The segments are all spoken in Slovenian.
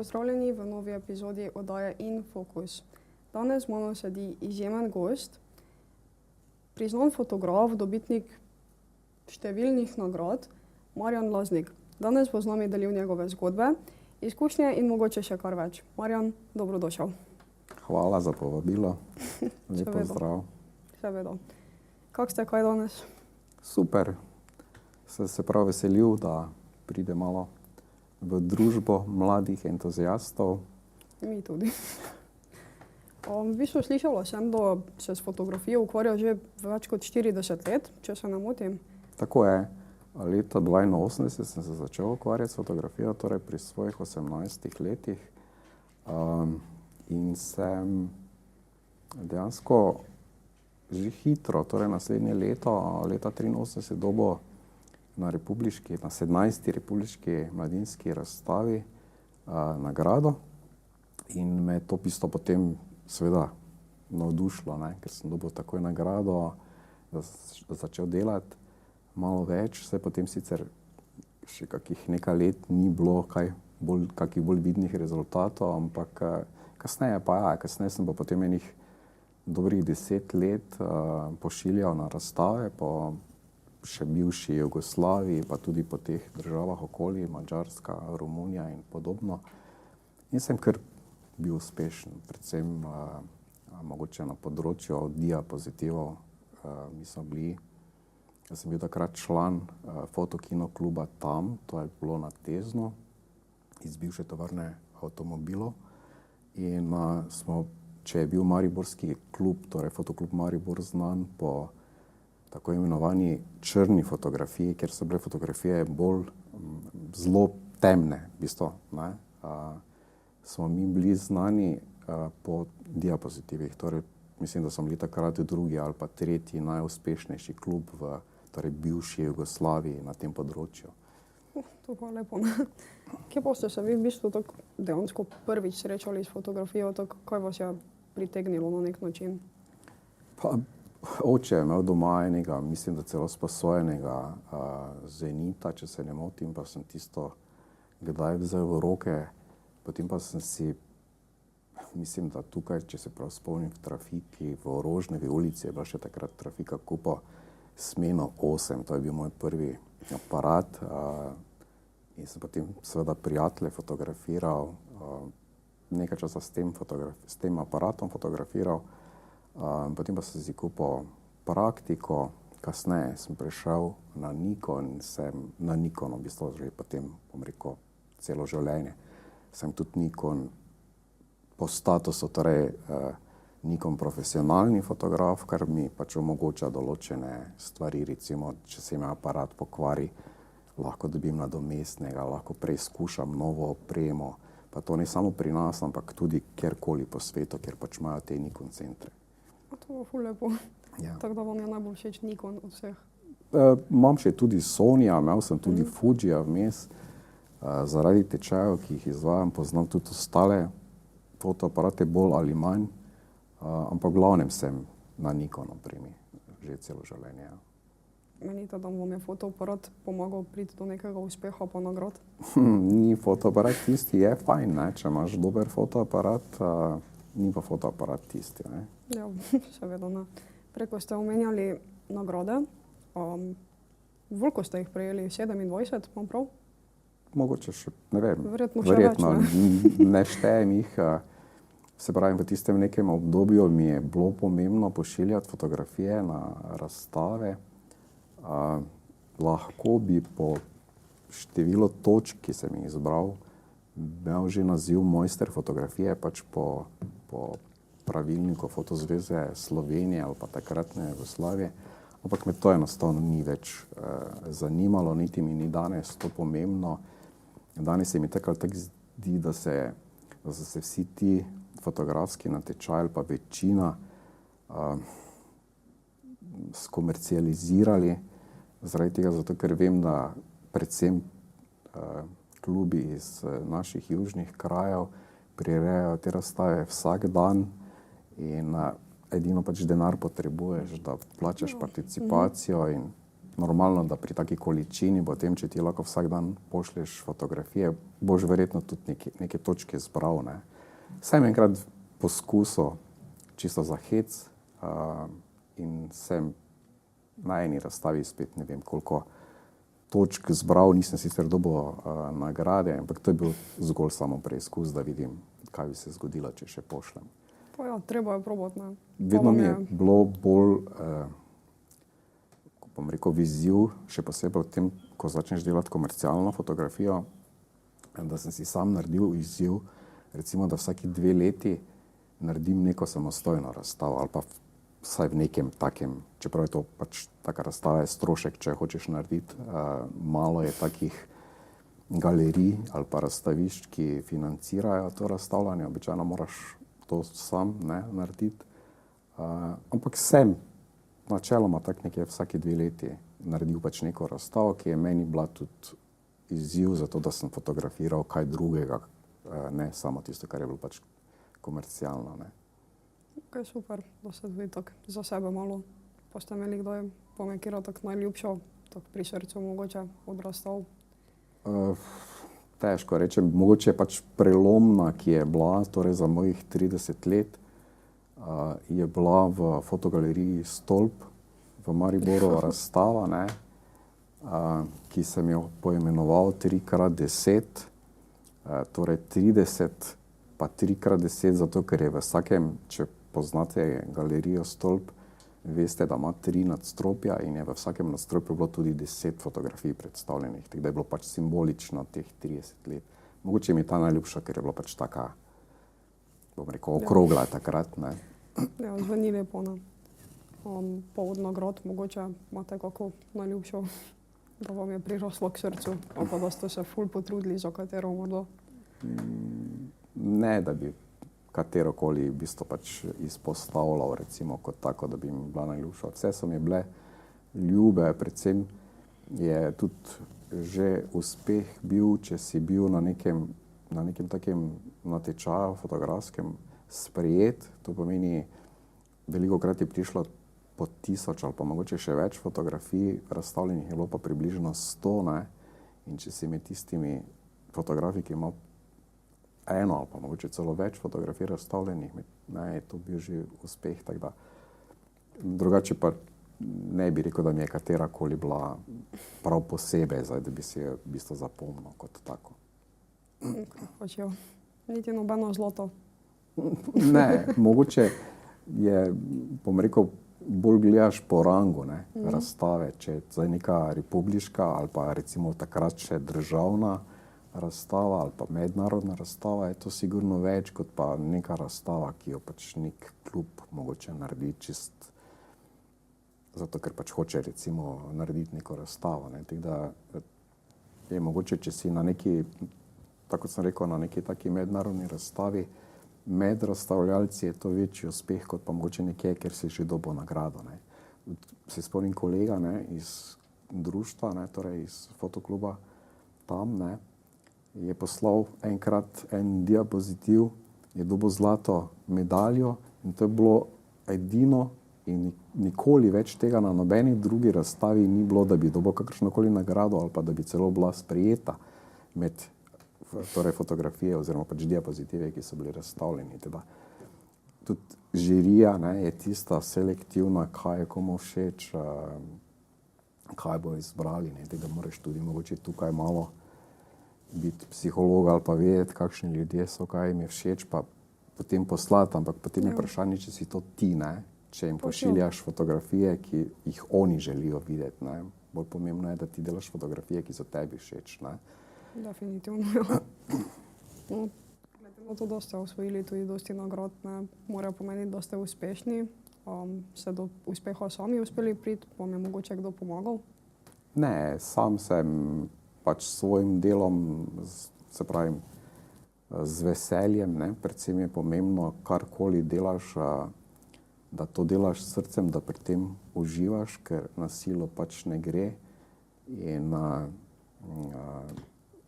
pozdravljeni v novi epizodi oddaje Infokus. Danes z mano sedi izjemen gost, priznan fotograf, dobitnik številnih nagrad, Marjan Laznik. Danes bo z nami delil njegove zgodbe, izkušnje in mogoče še kar več. Marjan, dobrodošel. Hvala za povabilo. Lep pozdrav. Seveda. Kako ste, kaj danes? Super. Se prav veselil, da pride malo v družbo mladih entuziastov. Mi tudi. V bistvu slišala sem, da se s fotografijo ukvarja že več kot 40 let, če se ne motim. Tako je. Leta 1982 sem se začel ukvarjati s fotografijo, torej pri svojih 18 letih. In sem dejansko že hitro, torej naslednje leto, leta 1983, dobil na 17. republiški mladinski razstavi nagrado. In me je to bistvo potem seveda navdušilo, ker sem dobil takoj nagrado, da začel delati malo več. Se potem sicer še kakih nekaj let ni bilo kakih bolj vidnih rezultatov, ampak kasneje sem pa potem enih dobrih 10 let pošiljal na razstave po še bivši Jugoslaviji, pa tudi po teh državah okoli, Madžarska, Romunija in podobno. In sem kar bil uspešen, predvsem mogoče na področju diapozitivov. Jaz sem bil takrat član fotokino kluba Tam, to je bilo na Teznu, iz bivše tovarne avtomobilov. In če je bil mariborski klub, torej fotoklub Maribor, znan po tako imenovani črni fotografiji, ker so bile fotografije zelo temne, v bistvu, smo mi bili znani po diapozitivih. Torej, mislim, da smo bili takrat drugi ali pa tretji najuspešnejši klub v bivši Jugoslaviji na tem področju. To pa lepo. Kje pa ste se vi v bistvu tako dejansko prvič srečali s fotografijo, kaj vas je pritegnilo na nek način? Pa oče je imel doma enega, mislim, da celo sposojenega zenita, če se ne motim, pa sem tisto kdaj vzel v roke. Potem pa sem si, mislim, da tukaj, če se prav spomnim, v trafiki v Rožnevi ulici je bila še takrat trafika, kupil Smeno 8, to je bil moj prvi aparat. In sem potem seveda prijatelje fotografiral, nekaj časa s tem aparatom fotografiral. Potem pa sem si kupil praktiko, kasneje sem prešel na Nikon in sem na Nikonu v bistvu že potem, bom rekel, celo življenje. Sem tudi Nikon po statusu, torej Nikon profesionalni fotograf, kar mi pač omogoča določene stvari, recimo, če se mi aparat pokvari, lahko dobim nadomestnega, lahko preizkušam novo opremo, pa to ne samo pri nas, ampak tudi kjerkoli po svetu, kjer pač imajo te Nikon centre. To bo ful lepo. Ja. Tako da vam je najbolj všeč Nikon od vseh? Imam še tudi Sonya, imel sem tudi Fujija vmes. Zaradi tečajev, ki jih izvajam, poznam tudi ostale fotoaparate bolj ali manj, ampak v glavnem sem na Nikon opremi že celo življenje. Menite, da vam je fotoaparat pomagal priti do nekega uspeha pa nagrad? Ni fotoaparat tisti, je fajn, če imaš dober fotoaparat, ni pa fotoaparat tisti. Ja, seveda ne. Preko ste omenjali nagrade. Veliko ste jih prejeli, 27, imam prav? Mogoče še, ne vem. Verjetno še več, ne štejem jih. Se pravi, v tistem nekem obdobju mi je bilo pomembno pošiljati fotografije na razstave. Lahko bi po številu točk, ki sem jih izbral, imel že naziv mojster fotografije, pač po pravilniku Fotozveze Slovenije ali pa takratne Jugoslavije, ampak me to enostavno ni več zanimalo, niti mi ni danes to pomembno. Danes se mi tako zdi, da so se vsi ti fotografski natečaji ali pa večina skomercializirali, zaradi tega, zato ker vem, da predvsem klubi iz naših južnih krajev prirejajo te razstave vsak dan in edino pač denar potrebuješ, da plačaš participacijo in normalno, da pri taki količini, potem, če ti lahko vsak dan pošlješ fotografije, boš verjetno tudi neke točke zbral, ne. Sem enkrat poskusil čisto za hec in sem na eni razstavi spet ne vem koliko točk zbral, nisem sicer dobil nagrade, ampak to je bil zgolj samo preizkus, da vidim, kaj bi se zgodilo, če še pošljem. Pa ja, treba je probati, ne. Vedno mi je bilo bolj, bom rekel, izziv, še posebej v tem, ko začneš delati komercialno fotografijo, da sem si sam naredil izziv, recimo, da vsaki 2 leti naredim neko samostojno razstavo ali pa vsaj v nekem takem, čeprav je to pač taka razstava je strošek, če hočeš narediti. Malo je takih galerij ali pa razstavišč, ki financirajo to razstavljanje, običajno moraš to sam narediti. Ampak sem načeloma tak nekje vsaki 2 leti naredil pač neko razstavo, ki je meni bila tudi izziv za to, da sem fotografiral kaj drugega, ne samo tisto, kar je bilo pač komercialno, ne. Kaj super, da ste tudi tako za sebe malo, pa ste imeli kdaj pome, katero tako najljubšo, tako pri srcu mogoče od razstav? Težko rečem, mogoče pač prelomna, ki je bila, torej za mojih 30 let, je bila v fotogaleriji Stolp v Mariboru razstava, ne, ki sem jo poimenoval 3x10, torej 30 pa 3x10, zato ker je v vsakem, če poznate galerijo Stolp, veste, da ima 3 nadstropja in je v vsakem nadstropju bilo tudi 10 fotografij predstavljenih, tako da je bilo pač simbolično teh 30 let. Mogoče mi je ta najljubša, ker je bila pač taka, bom rekel, okrogla takrat, ne. Ja, zveni lepo, ne. Pa od nagrad mogoče imate kako najljubšo, da vam je priraslo k srcu, ali pa da ste se ful potrudili za katero morda? Ne, da bi katerokoli v bistvu pač izpostavljal, recimo kot tako, da bi mi bila najljubša. Vse so mi bile ljube, predvsem je tudi že uspeh bil, če si bil na nekem takem natečaju fotografskem sprejet. To pomeni, velikokrat je prišlo po 1000 ali pa mogoče še več fotografij, razstavljenih je bilo pa približno 100, ne. In če si med tistimi fotografi, ki ima eno ali pa mogoče celo več fotografij razstavljenih, ne, je to bil že uspeh, tako da drugače pa ne bi rekel, da mi je katerakoli bila prav posebej, zdaj, da bi si jo v bistvu zapomnil kot tako. Pač jo, niti nobeno zlato. Ne, mogoče je, bom rekel, bolj gledaš po rangu, ne, razstave, če je zdaj neka republiška ali pa recimo takrat še državna razstava ali pa mednarodna razstava, je to sigurno več kot pa neka razstava, ki jo pač nek klub mogoče naredi čist zato, ker pač hoče recimo narediti neko razstavo, ne. Tako da je mogoče, če si na neki, tako kot sem rekel, na neki taki mednarodni razstavi, med razstavljalci je to večji uspeh kot pa mogoče nekje, ker si že dobil nagrado, ne. Se spomnim kolega, ne, iz društva, ne, torej iz fotokluba tam, ne, je poslal enkrat en diapozitiv, je dobil zlato medaljo in to je bilo edino in nikoli več tega na nobeni drugi razstavi ni bilo, da bi dobil kakršnokoli nagrado ali pa da bi celo bila sprejeta med torej fotografije oziroma pač diapozitive, ki so bili razstavljeni. Teda tudi žirija, ne, je tista selektivna, kaj je komu všeč, kaj bo izbrali, ne, tega moraš tudi mogoče tukaj malo biti psiholog ali pa vedeti, kakšni ljudje so, kaj jim je všeč, pa potem poslati, ampak potem je vprašanje, če si to ti, ne, če jim pošiljaš fotografije, ki jih oni želijo videti, ne. Bolj pomembno je, da ti delaš fotografije, ki so tebi všeč, ne. Definitivno, ja. No, glede na to, da ste osvojili tudi dosti nagrad, ne, mora pomeniti, da ste uspešni. Ste do uspeha sami uspeli priti, vam je mogoče kdo pomagal? Ne, sam sem pač s svojim delom, se pravim, z veseljem, ne, predvsem je pomembno, karkoli delaš, da to delaš s srcem, da pri tem uživaš, ker na silo pač ne gre. In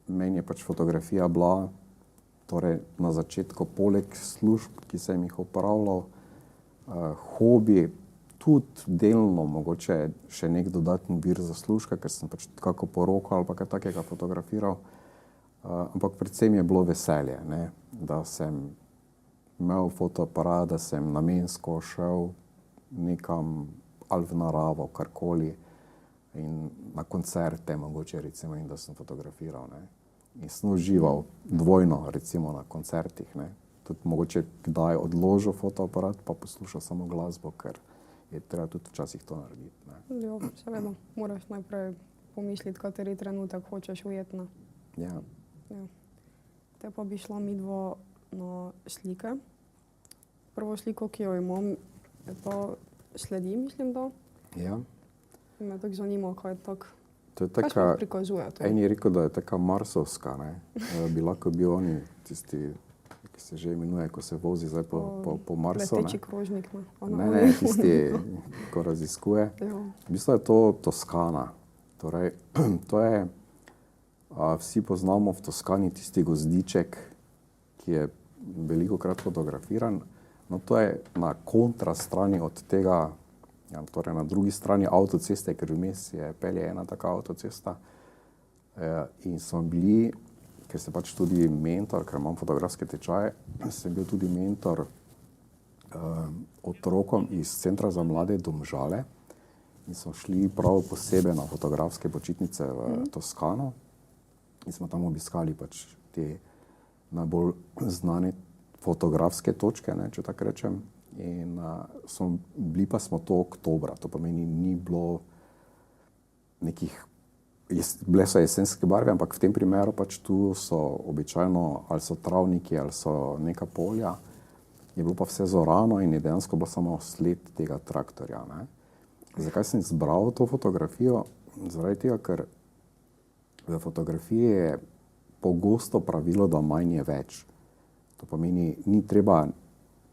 meni je pač fotografija bila, torej na začetku poleg služb, ki sem jih opravljal, hobi, tudi delno mogoče še nek dodatni vir zaslužka, ker sem pač kako poroko ali pa kaj takega fotografiral. Ampak predvsem je bilo veselje, ne? Da sem imel fotoaparat, da sem namensko šel nekam ali v naravo, karkoli in na koncerte mogoče recimo in da sem fotografiral, ne. In sem užival dvojno recimo na koncertih, ne. Tudi mogoče kdaj odložil fotoaparat pa poslušal samo glasbo, ker je treba tudi včasih to narediti, ne. Ja, seveda, moraš najprej pomisliti, kateri trenutek hočeš ujeti, ne. Ja. Ja. Te pa bi šla midva na slike. Prvo sliko, ki jo imam, je ta sledi, mislim, da. Ja. In me tako zanima, kaj je tako, To je kaj taka, sploh prikazuje to. en je rekel, da je taka marsovska, ne. Bi lahko bil oni tisti, ki se že imenuje, ko se vozi zdaj po Marsu, ne. Leteči krožnik, ne. Ne, tisti, ko raziskuje. Ja. V bistvu je to Toskana. Torej, to je, vsi poznamo v Toskani tisti gozdiček, ki je velikokrat fotografiran. No, to je na kontra strani od tega, ja, torej na drugi strani avtoceste, ker vmes je pelje ena taka avtocesta. In smo bili, ker sem pač tudi mentor, ker imam fotografske tečaje, sem bil tudi mentor otrokom iz Centra za mlade Domžale in smo šli prav posebej na fotografske počitnice v Toskano in smo tam obiskali pač te najbolj znane fotografske točke, ne, če tako rečem. In bili pa smo to oktobra, to pomeni, ni bilo nekih, bile so jesenske barve, ampak v tem primeru pač tu so običajno, ali so travniki, ali so neka polja, je bilo pa vse zorano in je dejansko bilo samo sled tega traktorja, ne. Zakaj sem izbral to fotografijo? Zaradi tega, ker v fotografiji je pogosto pravilo, da manj je več. To pomeni, ni treba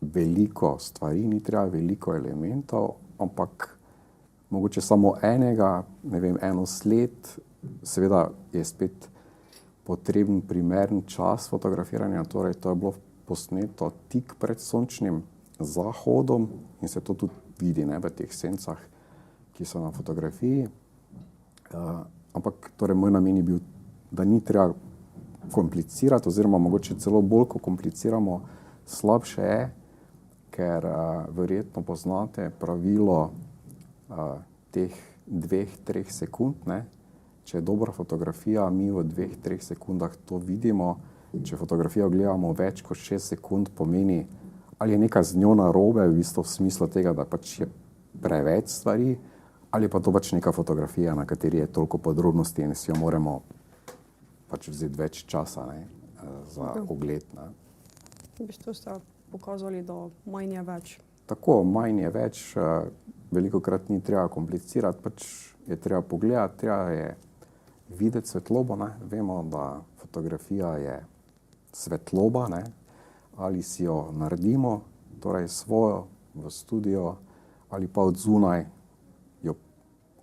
veliko stvari, ni treba veliko elementov, ampak mogoče samo enega, ne vem, eno sled, seveda je spet potreben primeren čas fotografiranja, torej to je bilo posneto tik pred sončnim zahodom in se to tudi vidi, ne, v teh sencah, ki so na fotografiji. Ampak torej moj namen je bil, da ni treba komplicirati oziroma mogoče celo bolj, ko kompliciramo, slabše je, ker verjetno poznate pravilo teh 2-3 sekund, ne. Če je dobra fotografija, mi v 2-3 sekundah to vidimo. Če fotografijo gledamo več kot 6 sekund, pomeni, ali je nekaj z njo narobe, v bistvu v smislu tega, da pač je preveč stvari, ali pa to pač neka fotografija, na kateri je toliko podrobnosti in si jo moramo pač vzeti več časa, ne, za ogled, ne. V bistvu ste pokazali, da manj je več. Tako, manj je več, velikokrat ni treba komplicirati, pač je treba pogledati, treba je videti svetlobo, ne. Vemo, da fotografija je svetloba, ne. Ali si jo naredimo, torej svojo v studio, ali pa od zunaj jo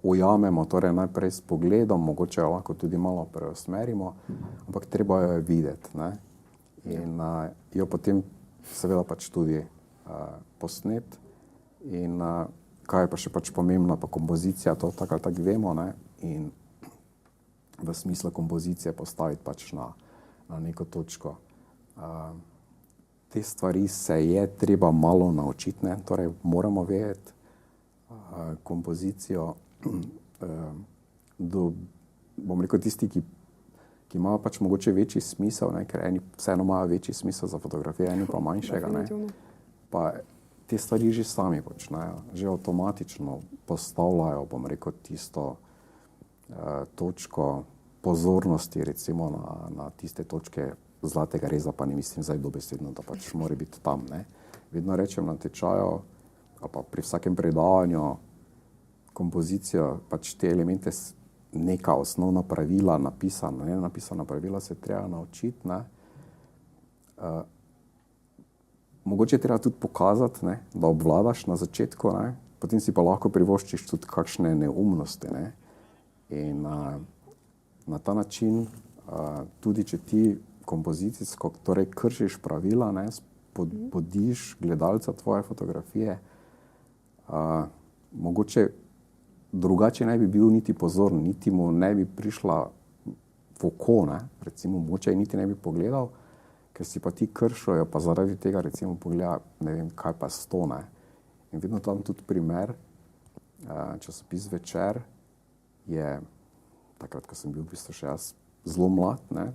ujamemo, torej najprej s pogledom, mogoče jo lahko tudi malo preusmerimo, ampak treba jo je videti, ne. In jo potem seveda pač tudi posneti. In kaj je pa še pač pomembna pa kompozicija, to tako ali tako vemo, ne. In v smislu kompozicije postaviti pač na neko točko. Te stvari se je treba malo naučiti, ne, torej moramo vedeti kompozicijo. Bom rekel, tisti, ki imajo pač mogoče večji smisel, ne, ker eni vseeno imajo večji smisel za fotografijo, eni pa manjšega, ne. Pa te stvari že sami počnejo, že avtomatično postavljajo, bom rekel, tisto točko pozornosti, recimo na tiste točke zlatega reza, pa ne mislim zdaj dobesedno, da pač mora biti tam, ne. Vedno rečem na tečaju, ali pa pri vsakem predavanju, kompozicijo, pač te elemente, neka osnovna pravila napisana, ne, napisana pravila se treba naučiti, ne. Mogoče treba tudi pokazati, ne, da obvladaš na začetku, ne, potem si pa lahko privoščiš tudi kakšne neumnosti, ne. In na ta način, tudi če ti kompozicijsko, torej kršiš pravila, ne, spodbudiš gledalca tvoje fotografije, mogoče drugače ne bi bil niti pozoren, niti mu ne bi prišla v oko, ne, recimo, mogoče niti ne bi pogledal, ker si pa ti kršajo, pa zaradi tega recimo pogleda, ne vem, kaj pa sto, ne. In vedno tam tudi primer, časopis Večer je, takrat, ko sem bil v bistvu še jaz zelo mlad, ne,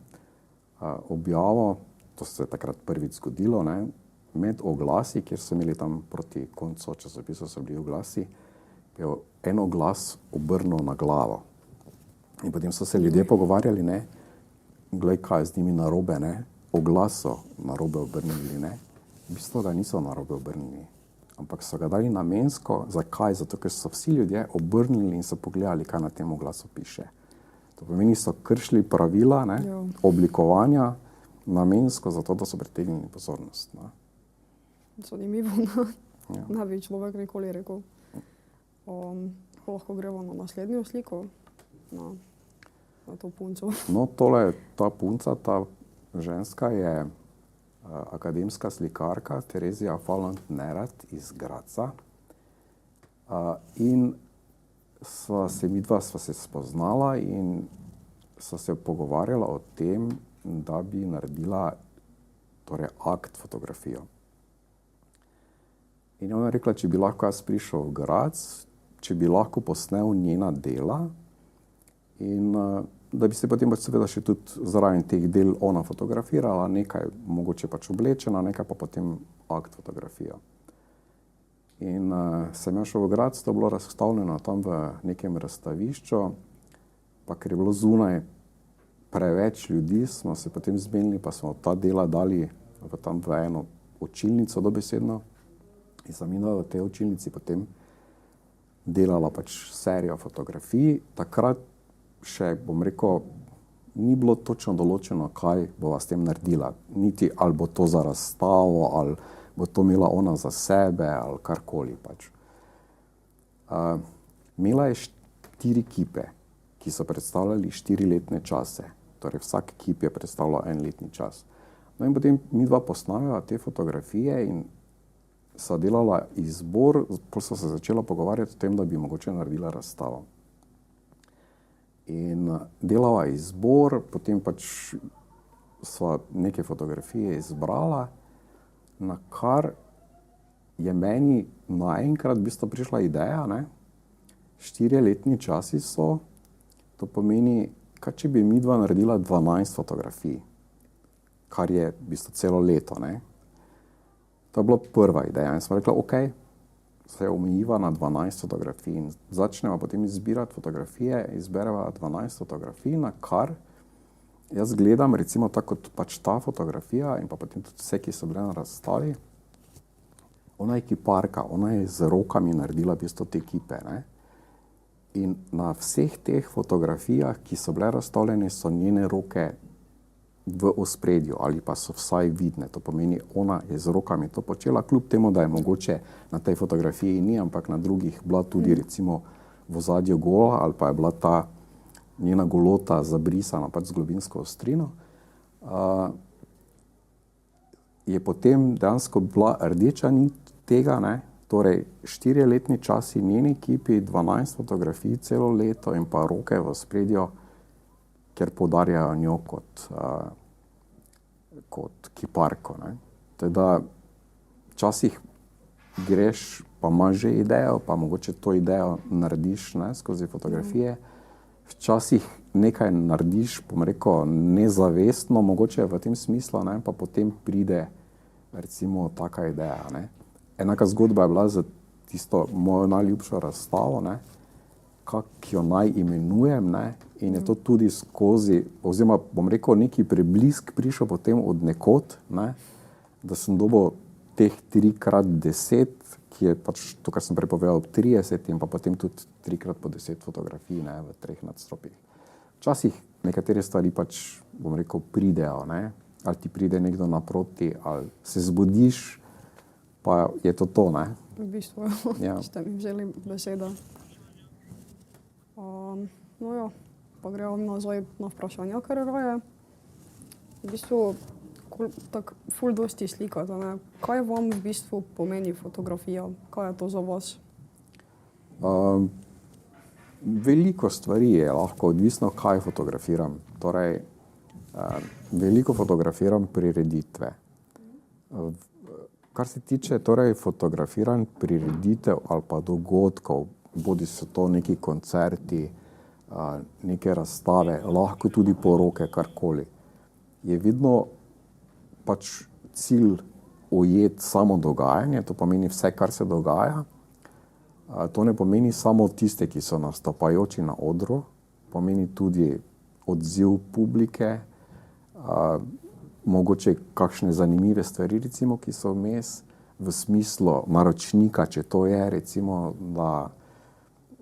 objavil, to se je takrat prvič zgodilo, ne, med oglasi, kjer so imeli tam proti koncu časopisa so bili oglasi, je en oglas obrnil na glavo. In potem so se ljudje pogovarjali, ne, glej, kaj je z njimi narobe, ne, oglas so narobe obrnili, ne, v bistvu ga niso narobe obrnili, ampak so ga dali namensko. Zakaj? Zato, ker so vsi ljudje obrnili in so pogledali, kaj na tem oglasu piše. To pomeni, so kršili pravila, ne, oblikovanja namensko, zato da so pritegnili pozornost, ne. Zanimivo, ne bi človek nikoli rekel. Lahko gremo na naslednjo sliko, na to punco. No, tole, ta punca, ta ženska je akademska slikarka Terezija Fallant-Nerat iz Gradca. In midva sva se spoznala in sva se pogovarjala o tem, da bi naredila torej akt fotografijo. In je ona rekla, če bi lahko jaz prišel v Gradec, če bi lahko posnel njena dela in da bi se potem pač seveda še tudi zraven teh del ona fotografirala, nekaj mogoče pač oblečena, nekaj pa potem akt fotografijo. In sem jaz šel v Gradec, to je bilo razstavljeno tam v nekem razstavišču, pa ker je bilo zunaj preveč ljudi, smo se potem zmenili, pa smo ta dela dali tam v eno učilnico dobesedno. In sem midva v tej učilnici potem delala pač serijo fotografij. Takrat še, bom rekel, ni bilo točno določeno, kaj bova s tem naredila. Niti ali bo to za razstavo, ali bo to imela ona za sebe, ali karkoli pač. Imela je 4 kipe, ki so predstavljali 4-letne čase. Torej vsak kip je predstavljal 1-letni čas. No in potem midva posnameva te fotografije in sva delala izbor, potem sva se začela pogovarjati o tem, da bi mogoče naredila razstavo. In delala izbor, potem pač sva neke fotografije izbrala, na kar je meni naenkrat v bistvu prišla ideja, ne, 4-letni časi so, to pomeni, kaj če bi midva naredila 12 fotografij, kar je v bistvu celo leto, ne. To je bila prva ideja in sem rekla, ok, se omejiva na 12 fotografij in začneva potem izbirati fotografije, izbereva 12 fotografij, na kar jaz gledam, recimo tako kot pač ta fotografija in pa potem tudi vse, ki so bile na razstavi. Ona je kiparka, ona je z rokami naredila v bistvu te kipe, ne. In na vseh teh fotografijah, ki so bile razstavljene, so njene roke v ospredju ali pa so vsaj vidne. To pomeni, ona je z rokami to počela, kljub temu, da je mogoče na tej fotografiji ni, ampak na drugih bila tudi recimo v ozadju gola ali pa je bila ta njena golota zabrisana pač z globinsko ostrino. Je potem dejansko bila rdeča nit tega, ne, torej 4-letni časi njeni kipi, 12 fotografij celo leto in pa roke v ospredju, ker poudarjajo njo kot kiparko, ne. Teda včasih greš, pa imaš že idejo, pa mogoče to idejo narediš, ne, skozi fotografije. Včasih nekaj narediš, bom rekel, nezavestno, mogoče v tem smislu, ne, pa potem pride recimo taka ideja, ne. Enaka zgodba je bila za tisto mojo najljubšo razstavo, ne, kako jo naj imenujem, ne, in je to tudi skozi, oziroma bom rekel, neki preblisk prišel potem od nekod, ne, da sem dobil teh 3x10, ki je pač to, kar sem prepovedal, 30 in pa potem tudi 3x10 fotografij, ne, v 3 nadstropjih. Včasih nekatere stvari pač, bom rekel, pridejo, ne, ali ti pride nekdo naproti, ali se zbudiš, pa je to, ne. V bistvu, ste mi vzeli besedo. No ja, pa gremo nazaj na vprašanja, kar raje. V bistvu, tako ful dosti slikate, ne. Kaj vam v bistvu pomeni fotografija? Kaj je to za vas? Veliko stvari je lahko odvisno, kaj fotografiram. Torej, veliko fotografiram prireditve. Kar se tiče torej fotografiranj prireditev ali pa dogodkov, bodi so to neki koncerti, neke razstave, lahko tudi poroke, karkoli, je vedno pač cilj ujeti samo dogajanje, to pomeni vse, kar se dogaja. To ne pomeni samo tiste, ki so nastopajoči na odru, pomeni tudi odziv publike, mogoče kakšne zanimive stvari, recimo, ki so vmes, v smislu naročnika, če to je, recimo, da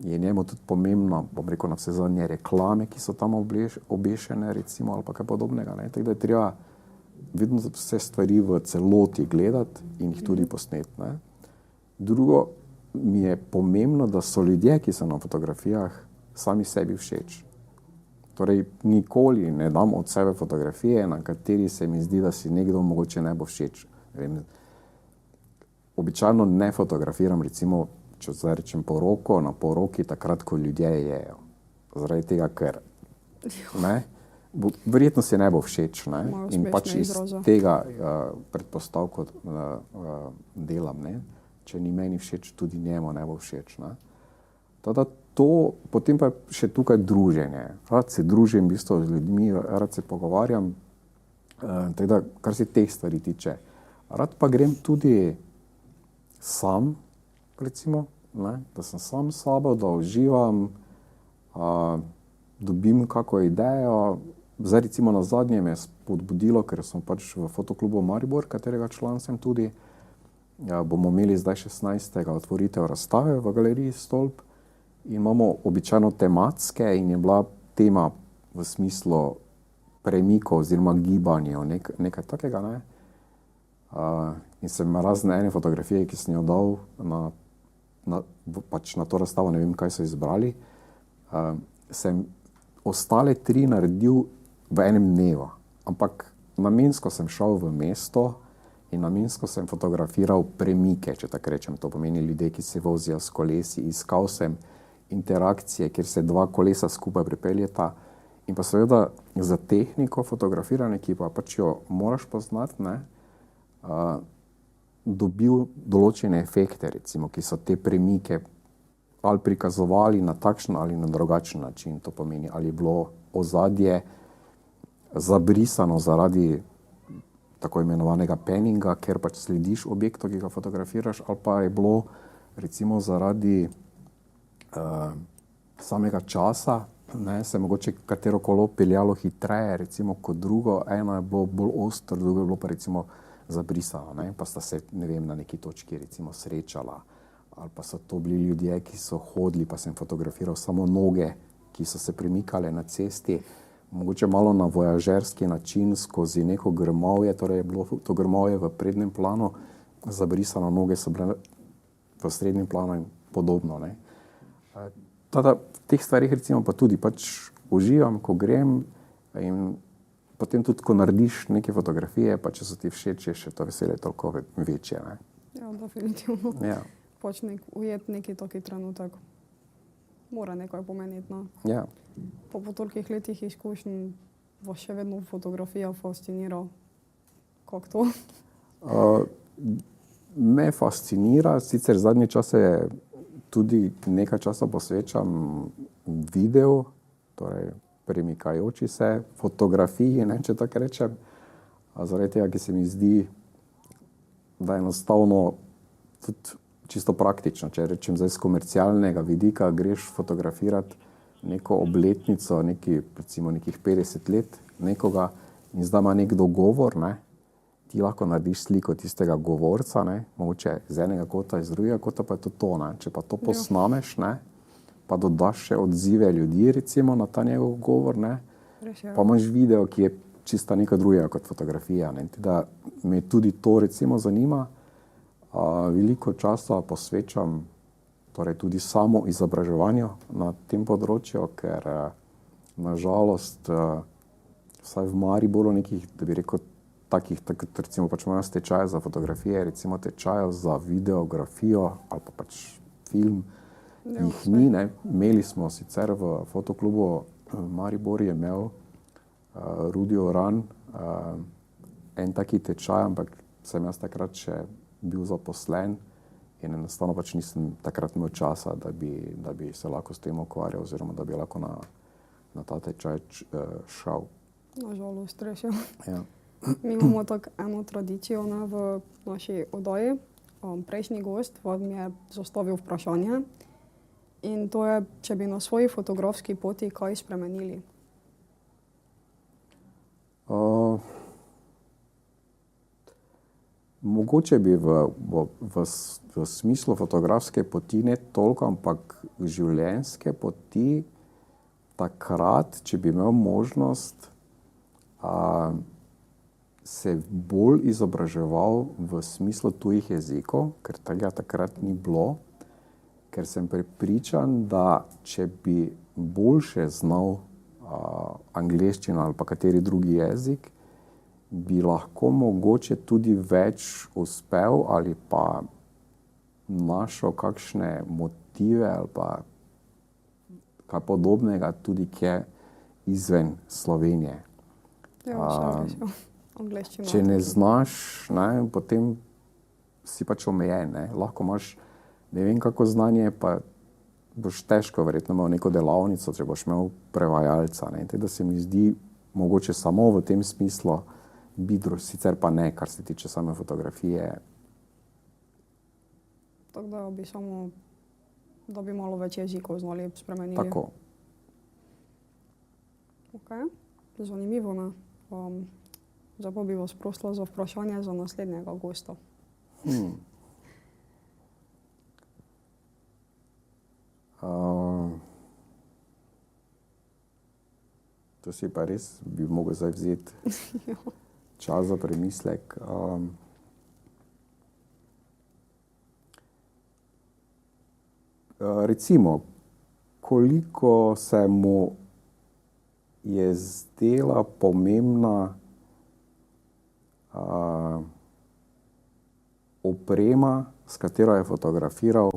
je njemu tudi pomembno, bom rekel, na vse zadnje reklame, ki so tam obešene, recimo, ali pa kaj podobnega, ne. Tako da je treba vedno vse stvari v celoti gledati in jih tudi posneti, ne. Drugo, mi je pomembno, da so ljudje, ki so na fotografijah, sami sebi všeč. Torej, nikoli ne dam od sebe fotografije, na kateri se mi zdi, da si nekdo mogoče ne bo všeč. Običajno ne fotografiram, recimo, če zdaj rečem poroko, na poroki takrat, ko ljudje jejo. Zaradi tega, ker ne, verjetno si ne bo všeč, ne, in pač iz tega predpostavko delam, ne. Če ni meni všeč, tudi njemu ne bo všeč, ne. Teda to, potem pa je še tukaj druženje. Rad se družim v bistvu z ljudmi, rad se pogovarjam, teda, kar se teh stvari tiče. Rad pa grem tudi sam, recimo, ne, da sem sam s sabo, da uživam, dobim kako idejo. Zdaj recimo nazadnje me je spodbudilo, ker sem pač v Fotoklubu Maribor, katerega član sem tudi, bomo imeli zdaj 16. otvoritev razstave v galeriji Stolp in imamo običajno tematske in je bila tema v smislu premikov oziroma gibanja, nekaj takega, ne. In sem razne ene fotografije, ki sem jo dal pač na to razstavo, ne vem, kaj so izbrali, sem ostale 3 naredil v enem dnevu, ampak namensko sem šel v mesto in namensko sem fotografiral premike, če tako rečem, to pomeni ljudje, ki se vozijo s kolesi, iskal sem interakcije, kjer se 2 kolesa skupaj pripeljeta in pa seveda za tehniko fotografiranja, ki pa pač jo moraš poznati, ne, dobil določene efekte, recimo, ki so te premike ali prikazovali na takšen ali na drugačen način, to pomeni, ali je bilo ozadje zabrisano zaradi tako imenovanega panninga, ker pač slediš objektu, ki ga fotografiraš, ali pa je bilo recimo zaradi samega časa, ne, se mogoče katero kolo peljalo hitreje, recimo, kot drugo, eno je bilo bolj ostro, drugo je bilo pa recimo zabrisano, ne, pa sta se, ne vem, na neki točki recimo srečala, ali pa so to bili ljudje, ki so hodili, pa sem fotografiral samo noge, ki so se premikale na cesti, mogoče malo na vojažerski način skozi neko grmovje, torej je bilo to grmovje v prednjem planu, zabrisano, noge so bile v srednjem planu in podobno, ne. Tada v teh stvarih recimo pa tudi pač uživam, ko grem in potem tudi, ko narediš neke fotografije, pa če so ti všeč, je še to veselje toliko večje, ne. Ja, definitivno. Ja. Pač ujeti neki taki trenutek. Mora nekaj pomeniti, no. Ja. Po tolikih letih izkušenj vas še vedno fotografija fascinira. Kako to? Me fascinira, sicer zadnje čase tudi nekaj časa posvečam videu, torej premikajoči se fotografiji, ne, če tako rečem, zaradi tega, ki se mi zdi, da enostavno tudi čisto praktično, če rečem zdaj z komercialnega vidika, greš fotografirati neko obletnico, recimo nekih 50 let nekoga in zdaj ima nek dogovor, ne, ti lahko narediš sliko tistega govorca, ne, mogoče z enega kota, iz drugega kota, pa je to to, ne. Če pa to posnameš, ne, pa dodaš še odzive ljudi, recimo, na ta njegov govor, ne, pa imaš video, ki je čisto nekaj drugega kot fotografija, ne. Teda me tudi to recimo zanima. Veliko časa posvečam torej tudi samo izobraževanju na tem področju, ker na žalost vsaj v Mariboru nekih, da bi rekel, takih, recimo pač imajo stečaje za fotografije, recimo tečajev za videografijo ali pa pač film, jih ni. Ne. Imeli smo sicer v fotoklubu Maribor je imel Rudi Oran en taki tečaj, ampak sem jaz takrat še bil zaposlen in enostavno pač nisem takrat imel časa, da bi se lahko s tem ukvarjal oziroma da bi lahko na ta tečaj šel. Nažalost, res je. Ja. Mi imamo tako eno tradicijo, ne, v naši oddaji. Prejšnji gost vam je zastavil vprašanje in to je, če bi na svoji fotografski poti kaj spremenili. Mogoče bi v smislu fotografske poti ne toliko, ampak življenjske poti takrat, če bi imel možnost, se bolj izobraževal v smislu tujih jezikov, ker tega takrat ni bilo, ker sem prepričan, da če bi boljše znal angleščino ali pa kateri drugi jezik, bi lahko mogoče tudi več uspel ali pa našel kakšne motive ali pa kaj podobnega tudi kje izven Slovenije. Če ne znaš, ne, potem si pač omejen. Ne. Lahko imaš ne vem kako znanje, pa boš težko verjetno imel neko delavnico, če boš imel prevajalca. Ne. Teda se mi zdi mogoče samo v tem smislu bidro, sicer pa ne, kar se tiče same fotografije. Tako da bi samo, da bi malo več jezikov znali spremenili. Tako. Ok, zanimivo, ne. Zdaj pa bi vas prosila za vprašanje za naslednjega gosta. To si pa res bi mogel zdaj vzeti čas za premislek. Recimo, koliko se mu je zdela pomembna oprema, s katero je fotografiral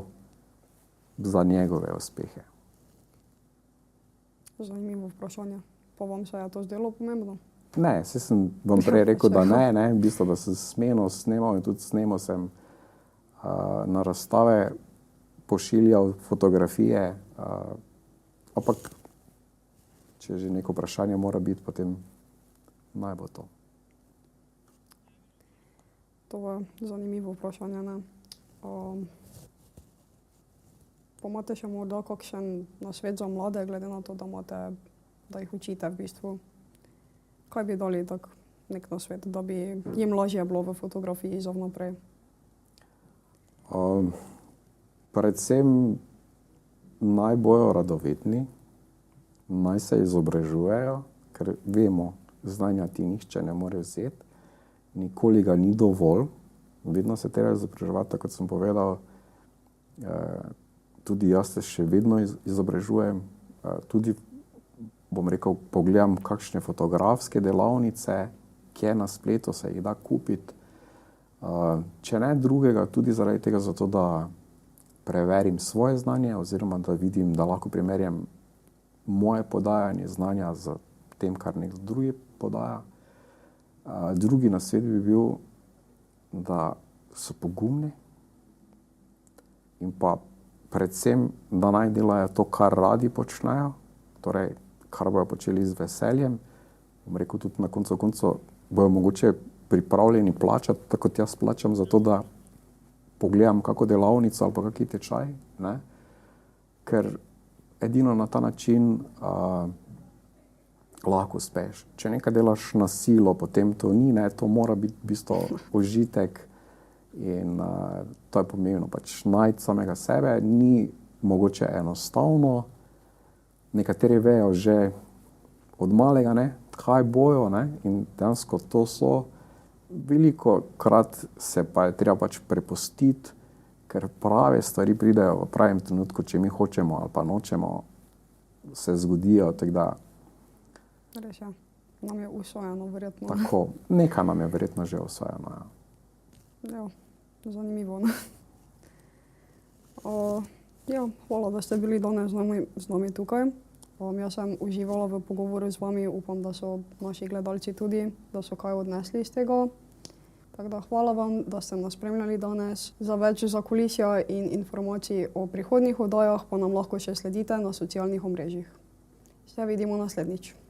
za njegove uspehe? Zanimivo vprašanje. Pa vam se je to zdelo pomembno? Ne, saj sem vam prej rekel, da ne. V bistvu, da sem snemal in tudi snemal sem na razstave, pošiljal fotografije, ampak če že neko vprašanje mora biti, potem naj bo to. To je zanimivo vprašanje, ne. Pa imate še morda kakšen nasvet za mlade, glede na to, da jih učite v bistvu? Kaj bi dali tak nek nasvet, da bi jim lažje bilo v fotografiji za vnaprej? Predvsem naj bojo radovedni, naj se izobražujejo, ker vemo, znanja ti nihče ne more vzeti, nikoli ga ni dovolj, vedno se treba izobraževati, tako kot sem povedal, tudi jaz se še vedno izobražujem, tudi, bom rekel, pogledam kakšne fotografske delavnice, kje na spletu se jih da kupiti. Če ne drugega, tudi zaradi tega, zato da preverim svoje znanje oziroma da vidim, da lahko primerjam moje podajanje znanja z tem, kar nekdo drugi podaja. Drugi nasvet bi bil, da so pogumni in pa predvsem, da naj delajo to, kar radi počnejo, torej, kar bojo počeli z veseljem. Bom rekel, tudi na koncu koncev bojo mogoče pripravljeni plačati, tako kot jaz plačam za to, da pogledam kako delavnico ali pa kaki tečaj, ne. Ker edino na ta način lahko uspeš. Če nekaj delaš na silo, potem to ni, ne, to mora biti v bistvu užitek in to je pomembno, pač najti samega sebe, ni mogoče enostavno, nekateri vejo že od malega, ne, kaj bojo, ne, in dejansko to so, velikokrat se pa je treba pač prepustiti, ker prave stvari pridejo v pravem trenutku, če mi hočemo ali pa nočemo, se zgodijo, tako da. Res je, nam je usvojeno verjetno. Tako, nekaj nam je verjetno že usvojeno, ja. Ja, zanimivo, ne. Ja, hvala, da ste bili danes z nami tukaj. Jaz sem uživala v pogovoru z vami, upam, da so naši gledalci tudi, da so kaj odnesli iz tega. Tako da hvala vam, da ste nas spremljali danes. Za več zakulisja in informacij o prihodnjih oddajah pa nam lahko še sledite na socialnih omrežjih. Se vidimo naslednjič.